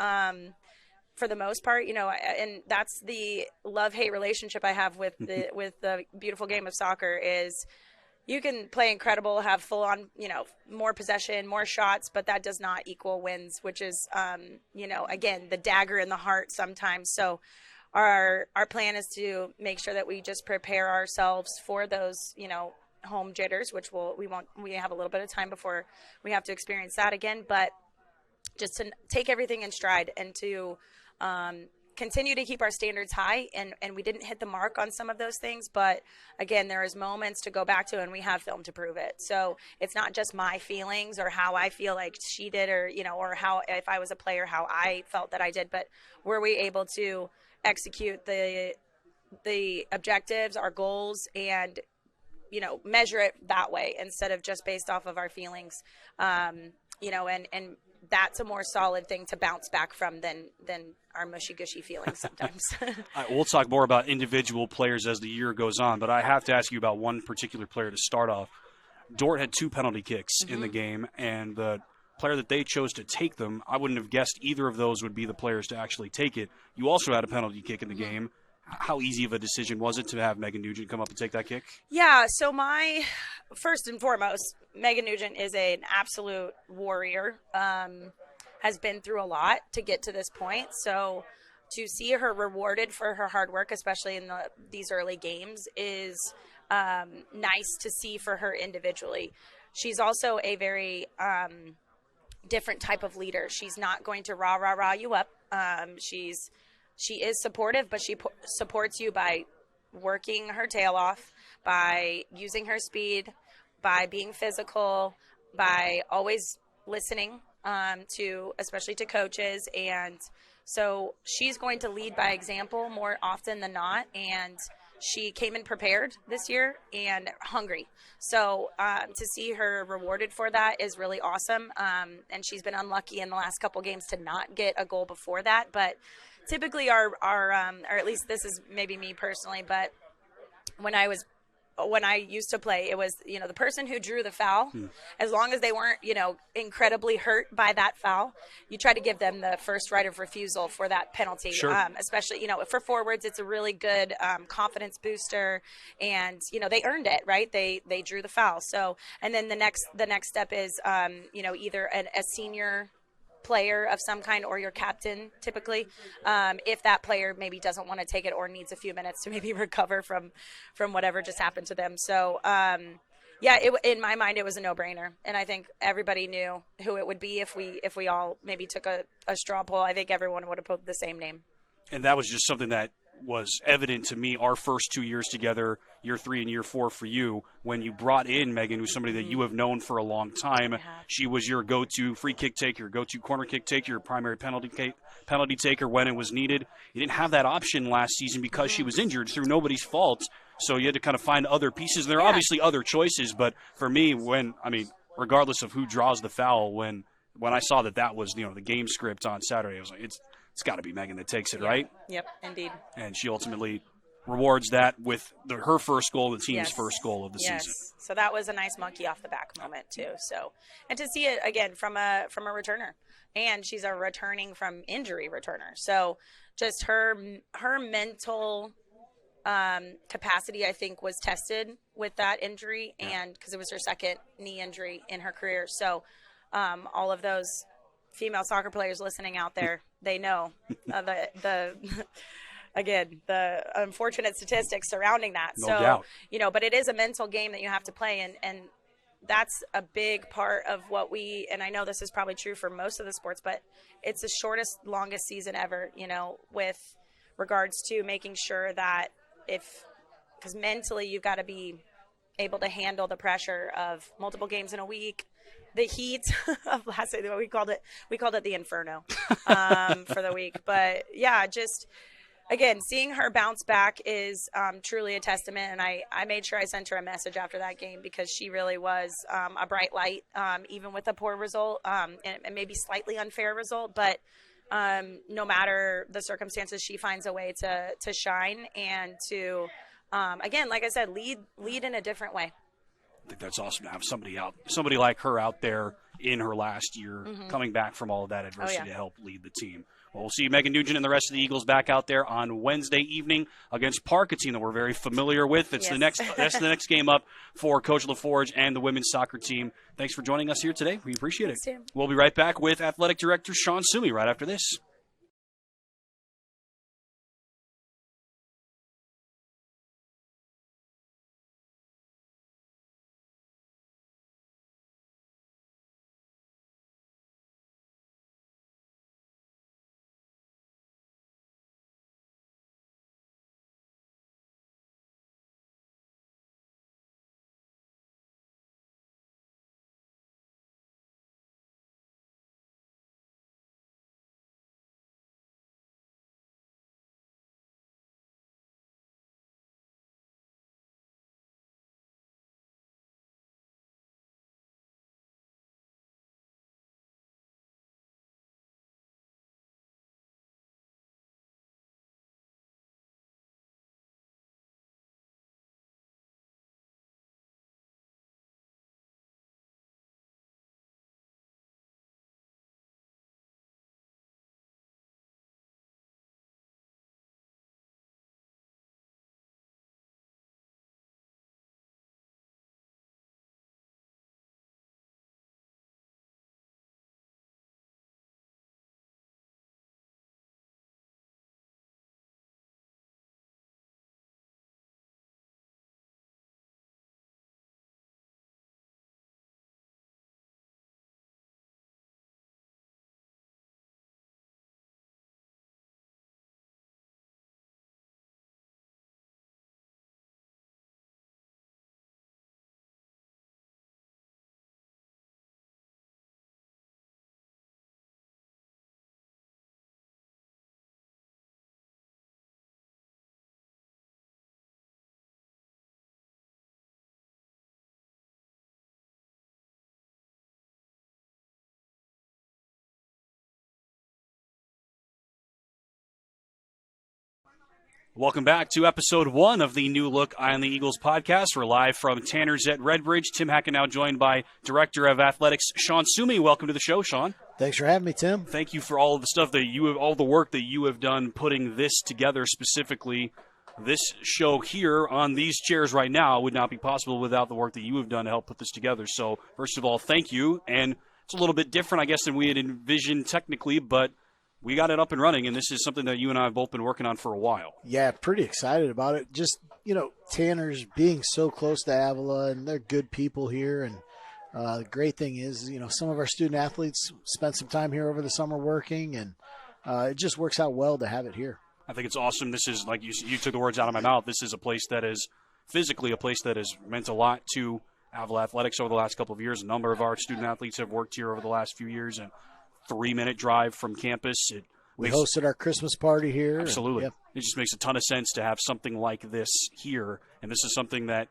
For the most part, and that's the love-hate relationship I have with the beautiful game of soccer is you can play incredible, have full on, more possession, more shots, but that does not equal wins, which is, again, the dagger in the heart sometimes. So our plan is to make sure that we just prepare ourselves for those, home jitters, which we have a little bit of time before we have to experience that again, but just to take everything in stride and to, continue to keep our standards high, and we didn't hit the mark on some of those things. But again, there is moments to go back to, and we have film to prove it. So it's not just my feelings or how I feel like she did, or or how, if I was a player, how I felt that I did. But were we able to execute the objectives, our goals, and measure it that way instead of just based off of our feelings, and that's a more solid thing to bounce back from than our mushy-gushy feelings sometimes. We'll talk more about individual players as the year goes on, but I have to ask you about one particular player to start off. Dort had 2 penalty kicks in the game, and the player that they chose to take them, I wouldn't have guessed either of those would be the players to actually take it. You also had a penalty kick in the game. How easy of a decision was it to have Megan Nugent come up and take that kick? Yeah, so first and foremost, Megan Nugent is an absolute warrior, has been through a lot to get to this point. So to see her rewarded for her hard work, especially in these early games, is nice to see for her individually. She's also a very different type of leader. She's not going to rah you up. She is supportive, but she supports you by working her tail off, by using her speed, by being physical, by always listening especially to coaches. And so she's going to lead by example more often than not. And she came in prepared this year and hungry. So to see her rewarded for that is really awesome. And she's been unlucky in the last couple games to not get a goal before that. But typically or at least this is maybe me personally, but when I used to play, it was, the person who drew the foul, as long as they weren't, incredibly hurt by that foul, you try to give them the first right of refusal for that penalty. Sure. Especially, for forwards, it's a really good confidence booster, and, they earned it, right? They drew the foul. So, and then the next step is, either a senior player of some kind or your captain typically, if that player maybe doesn't want to take it or needs a few minutes to maybe recover from whatever just happened to them. So in my mind it was a no-brainer, and I think everybody knew who it would be. If we all maybe took a straw poll, I think everyone would have put the same name. And that was just something that was evident to me our first 2 years together, year 3 and year 4 for you, when you brought in Megan, who's somebody that you have known for a long time. She was your go-to free kick taker, your go-to corner kick taker, your primary penalty taker when it was needed. You didn't have that option last season because she was injured through nobody's fault, so you had to kind of find other pieces. There are obviously other choices, but for me, regardless of who draws the foul, when I saw that was the game script on Saturday, I was like, it's got to be Megan that takes it, right? Yep, indeed. And she ultimately rewards that with her first goal, the team's first goal of the season. So that was a nice monkey off the back moment too. So, and to see it again from a returner, and she's a returning from injury returner. So just her mental capacity, I think, was tested with that injury, and because it was her second knee injury in her career. So all of those female soccer players listening out there, they know the unfortunate statistics surrounding that. No doubt. But it is a mental game that you have to play, and that's a big part of what and I know this is probably true for most of the sports, but it's the shortest, longest season ever, with regards to making sure that because mentally you've got to be able to handle the pressure of multiple games in a week, the heat of last night. We called it the inferno for the week. But yeah, just again, seeing her bounce back is truly a testament. And I made sure I sent her a message after that game, because she really was a bright light, even with a poor result, and maybe slightly unfair result. But no matter the circumstances, she finds a way to shine and to, again, like I said, lead in a different way. I think that's awesome to have somebody like her out there in her last year, coming back from all of that adversity to help lead the team. Well, we'll see Megan Nugent and the rest of the Eagles back out there on Wednesday evening against Park, a team that we're very familiar with. That's the next game up for Coach LaForge and the women's soccer team. Thanks for joining us here today. We appreciate it. Tim. We'll be right back with Athletic Director Shawn Summe right after this. Welcome back to episode 1 of the New Look Eye on the Eagles podcast. We're live from Tanner's at Redbridge. Tim Hackett now joined by Director of Athletics, Shawn Summe. Welcome to the show, Shawn. Thanks for having me, Tim. Thank you for all of the stuff that you have, all the work that you have done putting this together specifically. This show here on these chairs right now would not be possible without the work that you have done to help put this together. So, first of all, thank you. And it's a little bit different, I guess, than we had envisioned technically, but we got it up and running, and this is something that you and I have both been working on for a while. Yeah, pretty excited about it. Just, Tanner's being so close to Avila, and they're good people here. And the great thing is, some of our student athletes spent some time here over the summer working, and it just works out well to have it here. I think it's awesome. This is, like you took the words out of my mouth, this is a place that is physically a place that has meant a lot to Avila Athletics over the last couple of years. A number of our student athletes have worked here over the last few years, and 3-minute drive from campus. We hosted our Christmas party here. Absolutely. Yep. It just makes a ton of sense to have something like this here. And this is something that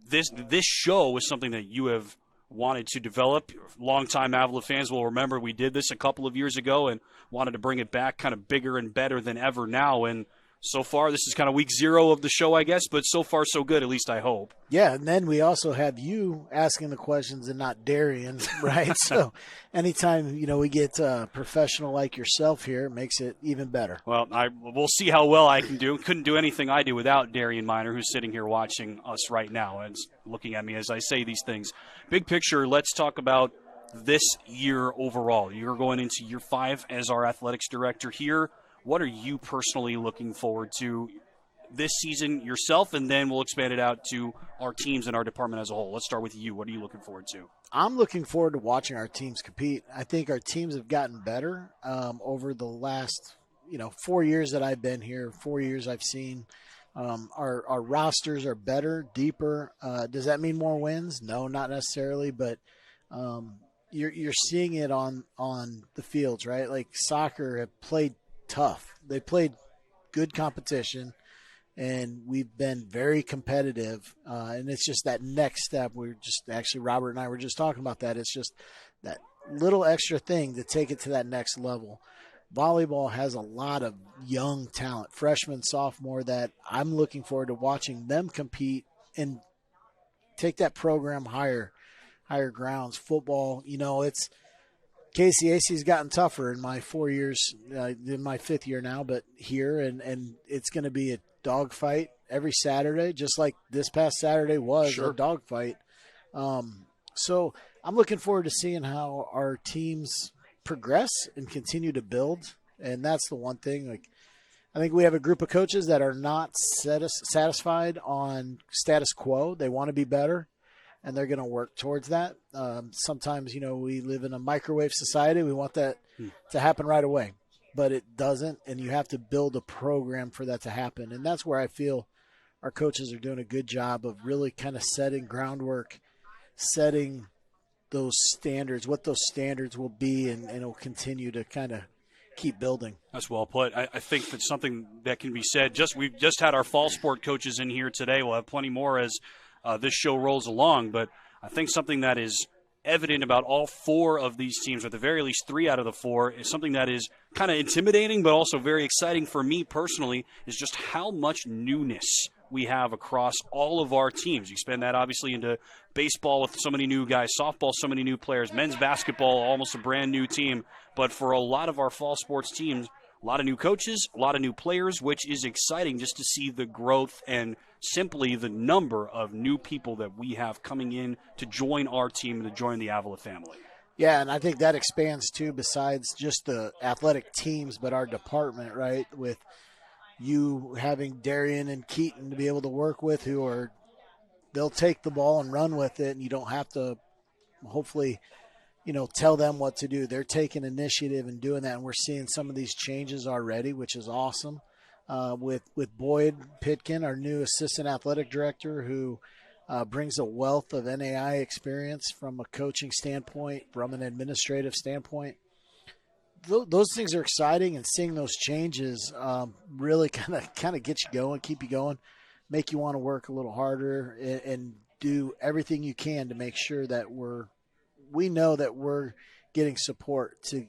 this show is something that you have wanted to develop. Longtime Avila fans will remember we did this a couple of years ago and wanted to bring it back kind of bigger and better than ever now. And so far, this is kind of week 0 of the show, I guess, but so far so good, at least I hope. Yeah, and then we also have you asking the questions and not Darian, right? So anytime, we get a professional like yourself here, it makes it even better. Well, we'll see how well I can do. Couldn't do anything I do without Darian Miner, who's sitting here watching us right now and looking at me as I say these things. Big picture, let's talk about this year overall. You're going into year 5 as our athletics director here. What are you personally looking forward to this season yourself, and then we'll expand it out to our teams and our department as a whole? Let's start with you. What are you looking forward to? I'm looking forward to watching our teams compete. I think our teams have gotten better over the last 4 years that I've been here, 4 years I've seen. Our rosters are better, deeper. Does that mean more wins? No, not necessarily, but you're seeing it on the fields, right? Like soccer have played tough. They played good competition, and we've been very competitive. And it's just that next step. Robert and I were just talking about that. It's just that little extra thing to take it to that next level. Volleyball has a lot of young talent, freshman, sophomore, that I'm looking forward to watching them compete and take that program higher grounds. Football, it's KCAC's gotten tougher in my 4 years, in my 5th year now, but here, and it's going to be a dogfight every Saturday, just like this past Saturday was a dogfight. So I'm looking forward to seeing how our teams progress and continue to build, and that's the one thing. I think we have a group of coaches that are not satisfied on status quo. They want to be better, and they're going to work towards that. Sometimes, we live in a microwave society. We want that to happen right away, but it doesn't, and you have to build a program for that to happen. And that's where I feel our coaches are doing a good job of really kind of setting groundwork, setting those standards, what those standards will be, and it'll continue to kind of keep building. That's well put. I think that's something that can be said. We've just had our fall sport coaches in here today. We'll have plenty more as this show rolls along, but I think something that is evident about all 4 of these teams, or at the very least 3 out of the 4, is something that is kind of intimidating but also very exciting for me personally, is just how much newness we have across all of our teams. You expand that obviously into baseball with so many new guys, softball, so many new players, men's basketball, almost a brand new team. But for a lot of our fall sports teams, a lot of new coaches, a lot of new players, which is exciting just to see the growth and simply the number of new people that we have coming in to join our team and to join the Avila family. Yeah, and I think that expands too, besides just the athletic teams, but our department, right? With you having Darian and Keaton to be able to work with, they'll take the ball and run with it, and you don't have to hopefully tell them what to do. They're taking initiative and doing that, and we're seeing some of these changes already, which is awesome. With Boyd Pitkin, our new assistant athletic director, who brings a wealth of NAI experience from a coaching standpoint, from an administrative standpoint. Those things are exciting, and seeing those changes really kind of get you going, keep you going, make you want to work a little harder, and do everything you can to make sure that we know that we're getting support to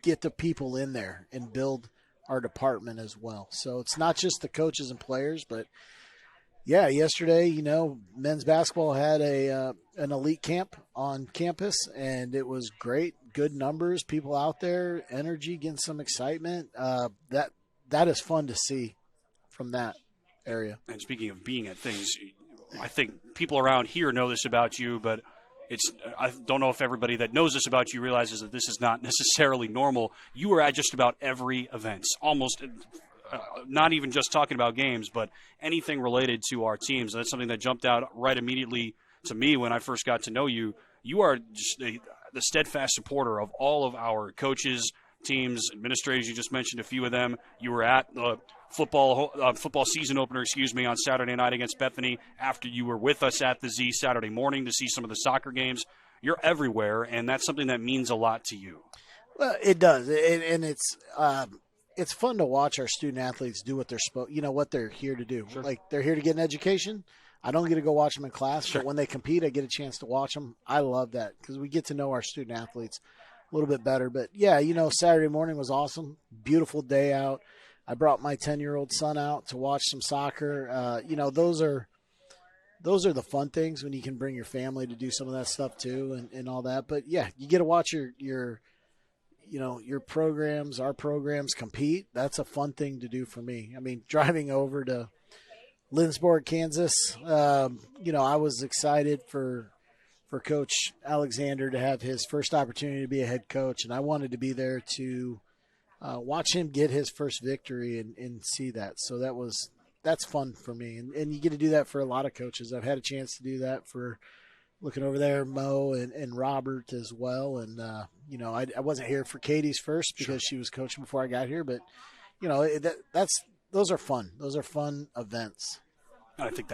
get the people in there and build our department as well. So it's not just the coaches and players, but yeah, yesterday, men's basketball had an elite camp on campus, and it was great. Good numbers, people out there, energy, getting some excitement. That is fun to see from that area. And speaking of being at things, I think people around here know this about you, but I don't know if everybody that knows this about you realizes that this is not necessarily normal. You were at just about every event, almost. Not even just talking about games, but anything related to our teams. That's something that jumped out right immediately to me when I first got to know you. You are just the steadfast supporter of all of our coaches, teams, administrators. You just mentioned a few of them. You were at the football season opener, on Saturday night against Bethany after you were with us at the Z Saturday morning to see some of the soccer games. You're everywhere, and that's something that means a lot to you. Well, it does, and it's fun to watch our student athletes do what they're what they're here to do. Sure. Like, they're here to get an education. I don't get to go watch them in class, Sure. but when they compete, I get a chance to watch them. I love that because we get to know our student athletes a little bit better. But yeah, Saturday morning was awesome. Beautiful day out. I brought my 10-year-old son out to watch some soccer. Those are the fun things when you can bring your family to do some of that stuff too, and all that. But yeah, you get to watch your programs, our programs compete. That's a fun thing to do for me. I mean, driving over to Lindsborg, Kansas, I was excited for Coach Alexander to have his first opportunity to be a head coach, and I wanted to be there to watch him get his first victory and see that. So that's fun for me, and you get to do that for a lot of coaches. I've had a chance to do that for looking over there, Mo and Robert as well. And, I wasn't here for Katie's first because she was coaching before I got here. But, those are fun. Those are fun events. I think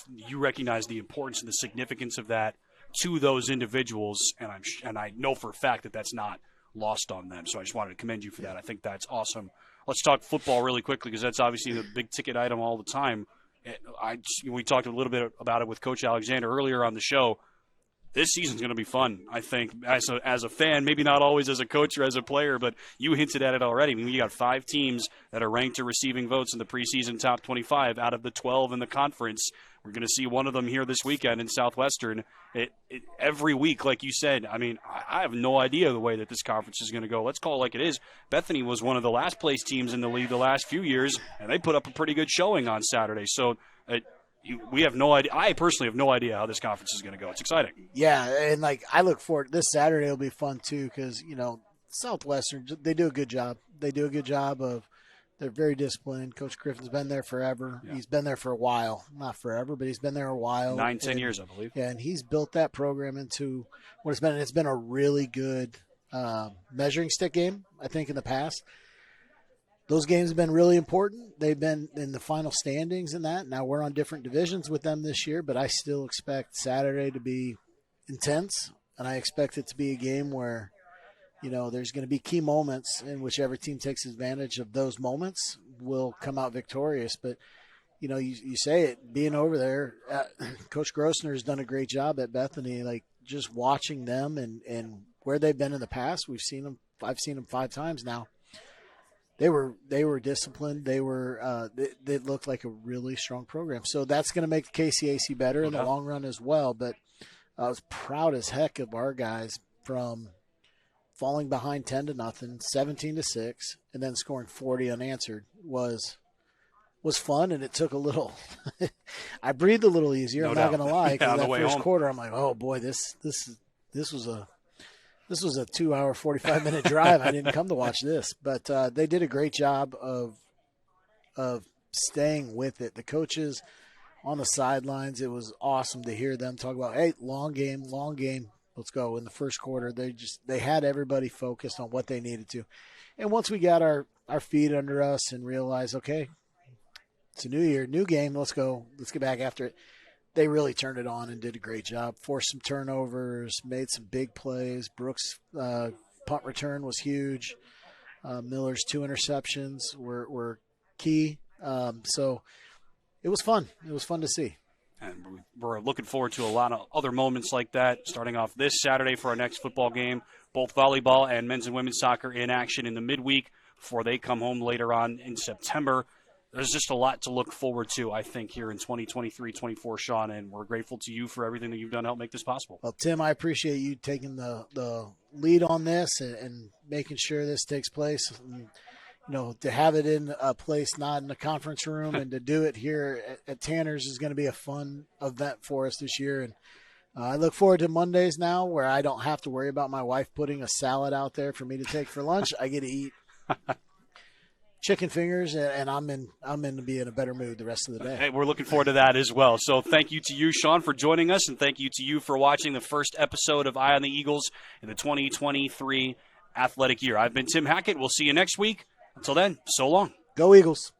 you recognize the importance and the significance of that to those individuals, and I know for a fact that that's not lost on them. So I just wanted to commend you for that. I think that's awesome. Let's talk football really quickly because that's obviously the big ticket item all the time. We talked a little bit about it with Coach Alexander earlier on the show. This season's going to be fun, I think, as a fan, maybe not always as a coach or as a player, but you hinted at it already. I mean, you got 5 teams that are ranked or receiving votes in the preseason top 25 out of the 12 in the conference. We're going to see one of them here this weekend in Southwestern. Every week, like you said, I mean, I have no idea the way that this conference is going to go. Let's call it like it is. Bethany was one of the last place teams in the league the last few years, and they put up a pretty good showing on Saturday. So we have no idea. I personally have no idea how this conference is going to go. It's exciting. Yeah, and I look forward. This Saturday will be fun too because Southwestern, they do a good job. They do a good job of. They're very disciplined. Coach Griffin's been there forever. Yeah. He's been there for a while. Not forever, but he's been there a while. 9-10 years, I believe. Yeah, and he's built that program into what it's been. It's been a really good measuring stick game, I think, in the past. Those games have been really important. They've been in the final standings and that. Now we're on different divisions with them this year, but I still expect Saturday to be intense, and I expect it to be a game where there's going to be key moments in whichever team takes advantage of those moments will come out victorious. But, you say it, being over there, Coach Grossner has done a great job at Bethany, just watching them and where they've been in the past. I've seen them 5 times now. They were disciplined. They looked like a really strong program. So that's going to make the KCAC better in the long run as well. But I was proud as heck of our guys from falling behind 10-0, 17-6, and then scoring 40 unanswered was fun, and it took a little. I breathed a little easier. I'm not going to lie. Because that first quarter, I'm like, oh boy, this was a 2-hour, 45-minute drive. I didn't come to watch this, but they did a great job of staying with it. The coaches on the sidelines, it was awesome to hear them talk about, hey, long game. Let's go. In the first quarter, they had everybody focused on what they needed to. And once we got our feet under us and realized, okay, it's a new year, new game, let's go. Let's get back after it. They really turned it on and did a great job. Forced some turnovers, made some big plays. Brooks' punt return was huge. Miller's 2 interceptions were key. So it was fun. It was fun to see. And we're looking forward to a lot of other moments like that, starting off this Saturday for our next football game. Both volleyball and men's and women's soccer in action in the midweek before they come home later on in September. There's just a lot to look forward to, I think, here in 2023-24, Shawn, and we're grateful to you for everything that you've done to help make this possible. Well, Tim, I appreciate you taking the lead on this and making sure this takes place. And, to have it in a place not in a conference room and to do it here at Tanner's is going to be a fun event for us this year. And I look forward to Mondays now where I don't have to worry about my wife putting a salad out there for me to take for lunch. I get to eat chicken fingers, and I'm in to be in a better mood the rest of the day. Hey, we're looking forward to that as well. So thank you to you, Shawn, for joining us, and thank you to you for watching the first episode of Eye on the Eagles in the 2023 athletic year. I've been Tim Hackett. We'll see you next week. Until then, so long. Go Eagles.